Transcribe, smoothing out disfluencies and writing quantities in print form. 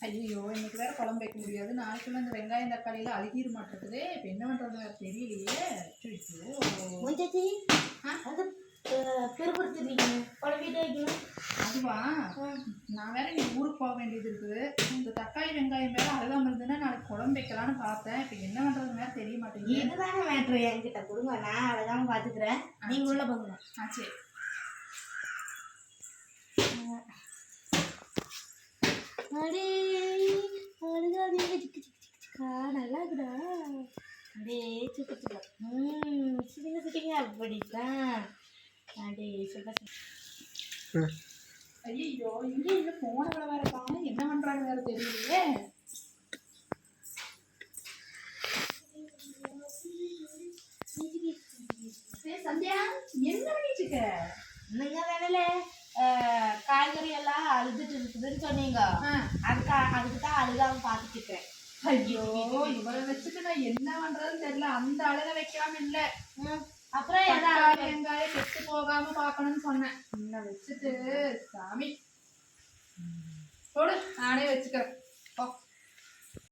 ஐயோ இன்னைக்கு வேற குழம்பு வைக்க முடியாது. நாளைக்குள்ள இந்த வெங்காயம் தக்காளியில அழுகிட மாட்டேங்குது. இப்போ என்ன பண்றது வேற தெரியலையே. முஞ்சாச்சி அது பெருப்படுத்துறீங்க குழம்பிட்டே வைக்கணும். அதுவா நான் வேற நீ ஊருக்கு போக வேண்டியது இருக்குது. இந்த தக்காளி வெங்காயம் வேற அழுகாம இருந்ததுன்னா நாளைக்கு குழம்பு வைக்கலான்னு பார்த்தேன். இப்போ என்ன பண்றது வேற தெரிய மாட்டேங்குது. இதுதானே மேட்ரு, என்கிட்ட கொடுங்க, நான் அழகாம பாத்துக்கிறேன். நீங்க உள்ள போங்க. சரி. அடே அழுகாதீங்க, சிக்கு சிக்கு சிக்கா நல்லா இருக்குடா. அடே சிக்கு சிக்கா சிரிங்க சிரிங்க அப்படித்தான். அடே சொல்ல ஐயோ இங்கே இல்லை போனவளை வேற காணும். என்ன பண்றாங்க வேற தெரியலையே. சந்தியா என்ன பண்ணிட்டு இருக்க? நீங்க வேணல காய்கறி எல்லாம் அழுதுட்டு இருக்குதுன்னு சொன்னீங்க. அதுக்கு தான் அழுகாம பாத்துட்டு இருக்கேன். ஐயோ இவரை வச்சுட்டு நான் என்ன பண்றதுன்னு தெரியல. அந்த அழுக வைக்காம இல்ல. அப்புறம் ஏதாவது வெங்காயம் கெட்டு போகாம பாக்கணும்னு சொன்னேன். உன்னை வச்சுட்டு சாமி போடு நானே வச்சுக்கிறேன்.